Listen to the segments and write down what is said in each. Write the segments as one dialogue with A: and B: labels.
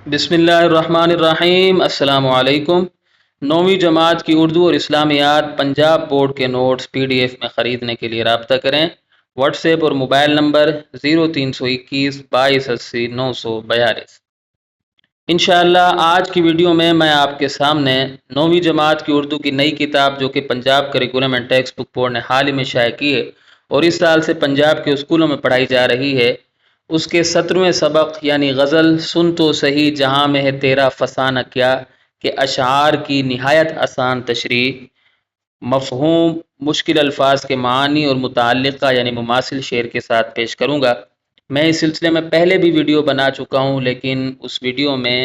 A: بسم اللہ الرحمن الرحیم۔ السلام علیکم۔ 9ویں جماعت کی اردو اور اسلامیات پنجاب بورڈ کے نوٹس PDF میں خریدنے کے لیے رابطہ کریں۔ واٹس ایپ اور موبائل نمبر 0321 2280 942۔ انشاءاللہ آج کی ویڈیو میں آپ کے سامنے 9ویں جماعت کی اردو کی نئی کتاب جو کہ Punjab curriculum and text book board نے حال ہی میں شائع کی ہے اور اس سال سے پنجاب کے اسکولوں میں پڑھائی جا رہی ہے، اس کے 17ویں سبق یعنی غزل سن تو صحیح جہاں میں ہے تیرا فسانہ کیا کہ اشعار کی نہایت آسان تشریح، مفہوم، مشکل الفاظ کے معنی اور متعلقہ یعنی مماثل شعر کے ساتھ پیش کروں گا۔ میں اس سلسلے میں پہلے بھی ویڈیو بنا چکا ہوں، لیکن اس ویڈیو میں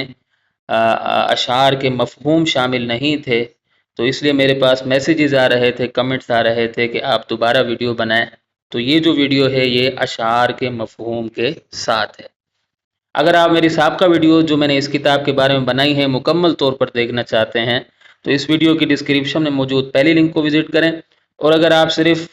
A: اشعار کے مفہوم شامل نہیں تھے، تو اس لیے میرے پاس میسیجز آ رہے تھے، کمنٹس آ رہے تھے کہ آپ دوبارہ ویڈیو بنائیں۔ تو یہ جو ویڈیو ہے یہ اشعار کے مفہوم کے ساتھ ہے۔ اگر آپ میری سابقہ ویڈیو جو میں نے اس کتاب کے بارے میں بنائی ہے مکمل طور پر دیکھنا چاہتے ہیں تو اس ویڈیو کی ڈسکرپشن میں موجود پہلی لنک کو وزٹ کریں، اور اگر آپ صرف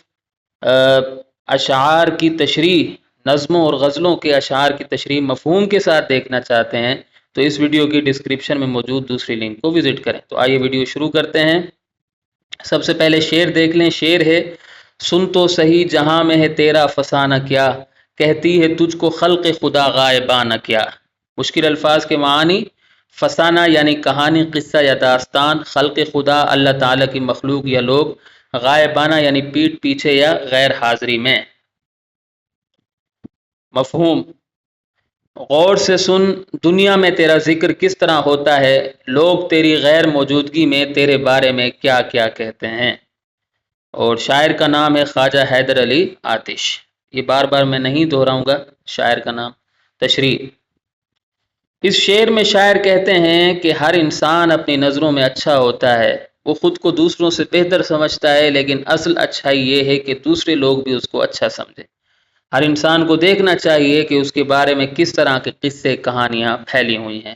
A: اشعار کی تشریح، نظموں اور غزلوں کے اشعار کی تشریح مفہوم کے ساتھ دیکھنا چاہتے ہیں تو اس ویڈیو کی ڈسکرپشن میں موجود دوسری لنک کو وزٹ کریں۔ تو آئیے ویڈیو شروع کرتے ہیں۔ سب سے پہلے شعر دیکھ لیں۔ شعر ہے: سن تو صحیح جہاں میں ہے تیرا فسانہ کیا، کہتی ہے تجھ کو خلق خدا غائبانہ کیا۔ مشکل الفاظ کے معنی: فسانہ یعنی کہانی، قصہ یا داستان، خلق خدا اللہ تعالیٰ کی مخلوق یا لوگ، غائبانہ یعنی پیٹھ پیچھے یا غیر حاضری میں۔ مفہوم: غور سے سن، دنیا میں تیرا ذکر کس طرح ہوتا ہے، لوگ تیری غیر موجودگی میں تیرے بارے میں کیا کیا کہتے ہیں۔ اور شاعر کا نام ہے خواجہ حیدر علی آتش۔ یہ بار بار میں نہیں دہراؤں گا شاعر کا نام۔ تشریح: اس شعر میں شاعر کہتے ہیں کہ ہر انسان اپنی نظروں میں اچھا ہوتا ہے، وہ خود کو دوسروں سے بہتر سمجھتا ہے، لیکن اصل اچھائی یہ ہے کہ دوسرے لوگ بھی اس کو اچھا سمجھیں۔ ہر انسان کو دیکھنا چاہیے کہ اس کے بارے میں کس طرح کے قصے، کہانیاں پھیلی ہوئی ہیں،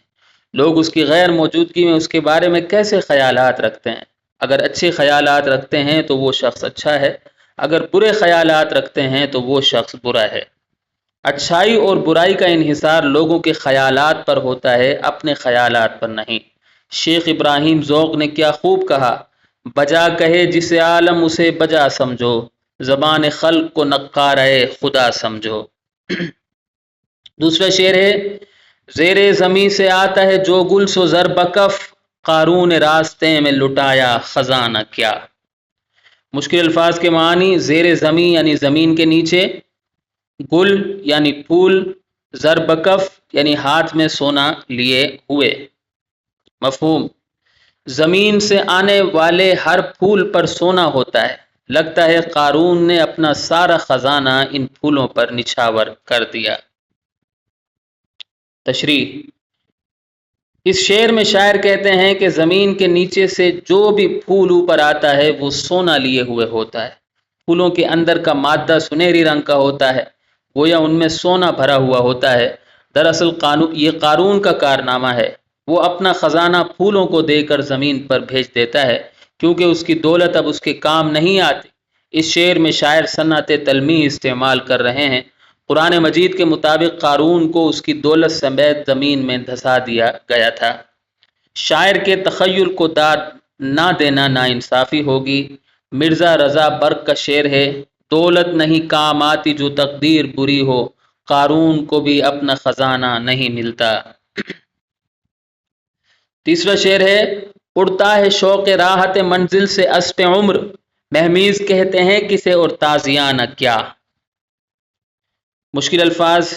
A: لوگ اس کی غیر موجودگی میں اس کے بارے میں کیسے خیالات رکھتے ہیں۔ اگر اچھے خیالات رکھتے ہیں تو وہ شخص اچھا ہے، اگر برے خیالات رکھتے ہیں تو وہ شخص برا ہے۔ اچھائی اور برائی کا انحصار لوگوں کے خیالات پر ہوتا ہے، اپنے خیالات پر نہیں۔ شیخ ابراہیم ذوق نے کیا خوب کہا: بجا کہے جسے عالم اسے بجا سمجھو، زبان خلق کو نقارہ خدا سمجھو۔ دوسرا شعر ہے: زیر زمیں سے آتا ہے جو گل سو زر بکف، قارون راستے میں لٹایا خزانہ کیا۔ مشکل الفاظ کے معنی: زیر زمین یعنی زمین کے نیچے، گل یعنی پھول، زر بکف یعنی ہاتھ میں سونا لیے ہوئے۔ مفہوم: زمین سے آنے والے ہر پھول پر سونا ہوتا ہے، لگتا ہے قارون نے اپنا سارا خزانہ ان پھولوں پر نچھاور کر دیا۔ تشریح: اس شعر میں شاعر کہتے ہیں کہ زمین کے نیچے سے جو بھی پھول اوپر آتا ہے وہ سونا لیے ہوئے ہوتا ہے۔ پھولوں کے اندر کا مادہ سنہری رنگ کا ہوتا ہے، گویا ان میں سونا بھرا ہوا ہوتا ہے۔ دراصل یہ قارون کا کارنامہ ہے، وہ اپنا خزانہ پھولوں کو دے کر زمین پر بھیج دیتا ہے کیونکہ اس کی دولت اب اس کے کام نہیں آتی۔ اس شعر میں شاعر صنعت تلمیح استعمال کر رہے ہیں۔ قرآن مجید کے مطابق قارون کو اس کی دولت سمیت زمین میں دھسا دیا گیا تھا۔ شاعر کے تخیل کو داد نہ دینا ناانصافی ہوگی۔ مرزا رضا برق کا شعر ہے: دولت نہیں کام آتی جو تقدیر بری ہو، قارون کو بھی اپنا خزانہ نہیں ملتا۔ تیسرا شعر ہے: اڑتا ہے شوق راحت منزل سے اسپِ عمر، مہمیز کہتے ہیں کسے اور تازیانہ کیا۔ مشکل الفاظ: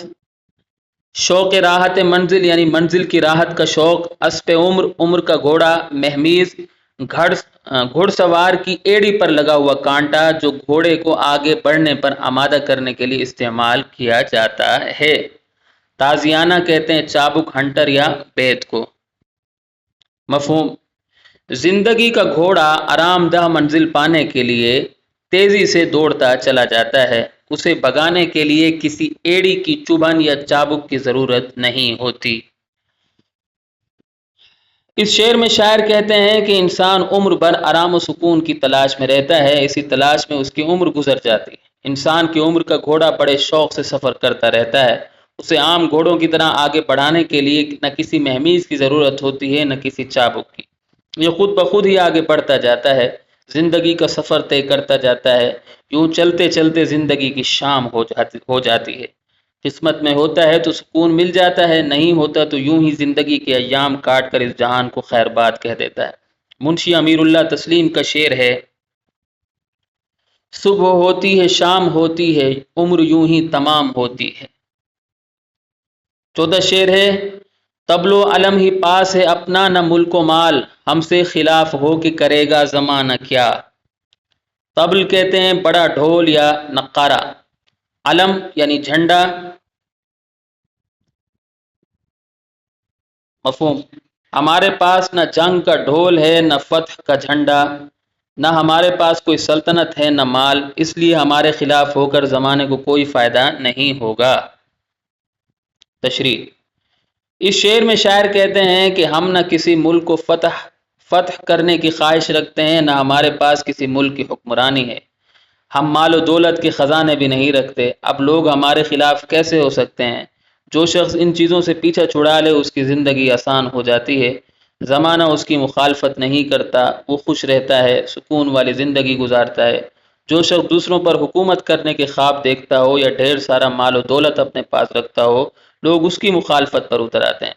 A: شوق راحت منزل یعنی منزل کی راحت کا شوق، اسپِ عمر عمر کا گھوڑا، مہمیز گھڑ سوار کی ایڑی پر لگا ہوا کانٹا جو گھوڑے کو آگے بڑھنے پر آمادہ کرنے کے لیے استعمال کیا جاتا ہے۔ تازیانہ کہتے ہیں چابک، ہنٹر یا بیت کو۔ مفہوم: زندگی کا گھوڑا آرام دہ منزل پانے کے لیے تیزی سے دوڑتا چلا جاتا ہے، اسے بھگانے کے لیے کسی ایڑی کی چبھن یا چابک کی ضرورت نہیں ہوتی۔ اس شعر میں شاعر کہتے ہیں کہ انسان عمر بھر آرام و سکون کی تلاش میں رہتا ہے، اسی تلاش میں اس کی عمر گزر جاتی ہے۔ انسان کی عمر کا گھوڑا بڑے شوق سے سفر کرتا رہتا ہے، اسے عام گھوڑوں کی طرح آگے بڑھانے کے لیے نہ کسی مہمیز کی ضرورت ہوتی ہے نہ کسی چابک کی، یہ خود بخود ہی آگے بڑھتا جاتا ہے، زندگی کا سفر طے کرتا جاتا ہے، یوں چلتے چلتے زندگی کی شام ہو جاتی ہے۔ قسمت میں ہوتا ہے تو سکون مل جاتا ہے، نہیں ہوتا تو یوں ہی زندگی کے ایام کاٹ کر اس جہان کو خیر باد کہہ دیتا ہے۔ منشی امیر اللہ تسلیم کا شعر ہے، صبح ہوتی ہے شام ہوتی ہے عمر یوں ہی تمام ہوتی ہے۔ 14 شعر ہے، طبل و علم ہی پاس ہے اپنا نہ ملک و مال، ہم سے خلاف ہو کہ کرے گا زمانہ کیا۔ طبل کہتے ہیں بڑا ڈھول یا نقارہ، علم یعنی جھنڈا، مفہوم۔ ہمارے پاس نہ جنگ کا ڈھول ہے نہ فتح کا جھنڈا، نہ ہمارے پاس کوئی سلطنت ہے نہ مال، اس لیے ہمارے خلاف ہو کر زمانے کو کوئی فائدہ نہیں ہوگا۔ تشریح، اس شعر میں شاعر کہتے ہیں کہ ہم نہ کسی ملک کو فتح کرنے کی خواہش رکھتے ہیں، نہ ہمارے پاس کسی ملک کی حکمرانی ہے، ہم مال و دولت کے خزانے بھی نہیں رکھتے، اب لوگ ہمارے خلاف کیسے ہو سکتے ہیں؟ جو شخص ان چیزوں سے پیچھا چھڑا لے اس کی زندگی آسان ہو جاتی ہے، زمانہ اس کی مخالفت نہیں کرتا، وہ خوش رہتا ہے، سکون والی زندگی گزارتا ہے۔ جو شخص دوسروں پر حکومت کرنے کے خواب دیکھتا ہو یا ڈھیر سارا مال و دولت اپنے پاس رکھتا ہو، لوگ اس کی مخالفت پر اتر آتے ہیں۔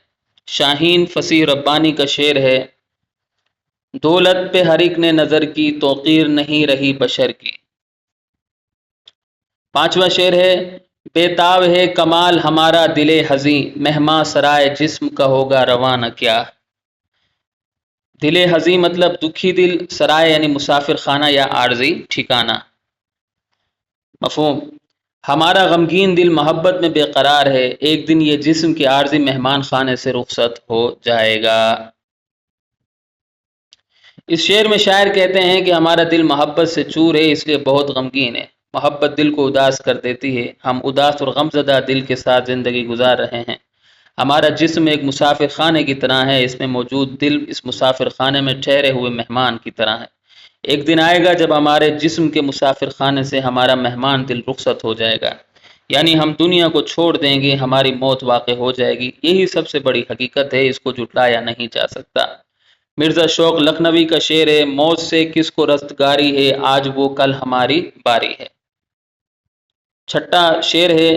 A: شاہین فصیح ربانی کا شعر ہے، دولت پہ ہر ایک نے نظر کی توقیر نہیں رہی بشر کی۔ 5واں شعر ہے، بے تاب ہے کمال ہمارا دل حزیں، مہماں سرائے جسم کا ہوگا روانہ کیا۔ دل حزیں مطلب دکھی دل، سرائے یعنی مسافر خانہ یا عارضی ٹھکانہ، مفہوم۔ ہمارا غمگین دل محبت میں بے قرار ہے، ایک دن یہ جسم کے عارضی مہمان خانے سے رخصت ہو جائے گا۔ اس شعر میں شاعر کہتے ہیں کہ ہمارا دل محبت سے چور ہے، اس لیے بہت غمگین ہے، محبت دل کو اداس کر دیتی ہے، ہم اداس اور غمزدہ دل کے ساتھ زندگی گزار رہے ہیں۔ ہمارا جسم ایک مسافر خانے کی طرح ہے، اس میں موجود دل اس مسافر خانے میں ٹھہرے ہوئے مہمان کی طرح ہے۔ ایک دن آئے گا جب ہمارے جسم کے مسافر خانے سے ہمارا مہمان دل رخصت ہو جائے گا، یعنی ہم دنیا کو چھوڑ دیں گے، ہماری موت واقع ہو جائے گی، یہی سب سے بڑی حقیقت ہے، اس کو جھٹلایا نہیں جا سکتا۔ مرزا شوق لکھنوی کا شعر ہے، موت سے کس کو رستگاری ہے، آج وہ کل ہماری باری ہے۔ 6واں شعر ہے،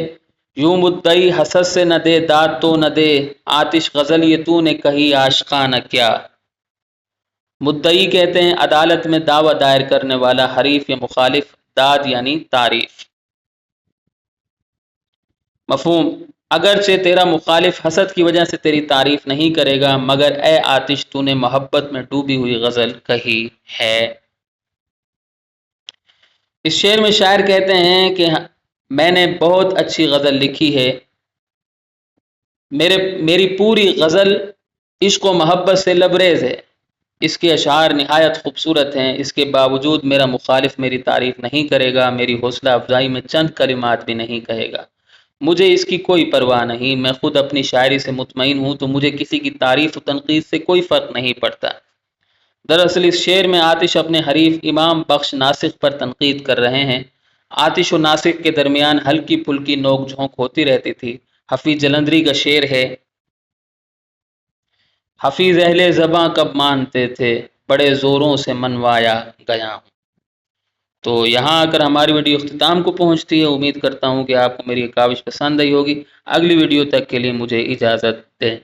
A: یوں مدعی حسد سے نہ دے داد تو نہ دے، آتش غزل یہ تو نے کہی عاشقانہ کیا۔ مدعی کہتے ہیں عدالت میں دعویٰ دائر کرنے والا، حریف یا مخالف، داد یعنی تعریف، مفہوم۔ اگرچہ تیرا مخالف حسد کی وجہ سے تیری تعریف نہیں کرے گا، مگر اے آتش تو نے محبت میں ڈوبی ہوئی غزل کہی ہے۔ اس شعر میں شاعر کہتے ہیں کہ میں نے بہت اچھی غزل لکھی ہے، میری پوری غزل عشق و محبت سے لبریز ہے، اس کے اشعار نہایت خوبصورت ہیں، اس کے باوجود میرا مخالف میری تعریف نہیں کرے گا، میری حوصلہ افزائی میں چند کلمات بھی نہیں کہے گا، مجھے اس کی کوئی پرواہ نہیں، میں خود اپنی شاعری سے مطمئن ہوں، تو مجھے کسی کی تعریف و تنقید سے کوئی فرق نہیں پڑتا۔ دراصل اس شعر میں آتش اپنے حریف امام بخش ناسخ پر تنقید کر رہے ہیں۔ آتش و ناسخ کے درمیان ہلکی پھلکی نوک جھونک ہوتی رہتی تھی۔ حفیظ جلندری کا شعر ہے، حفیظ اہل زباں کب مانتے تھے، بڑے زوروں سے منوایا گیا ہوں۔ تو یہاں اگر ہماری ویڈیو اختتام کو پہنچتی ہے، امید کرتا ہوں کہ آپ کو میری یہ کاوش پسند آئی ہوگی۔ اگلی ویڈیو تک کے لیے مجھے اجازت دیں۔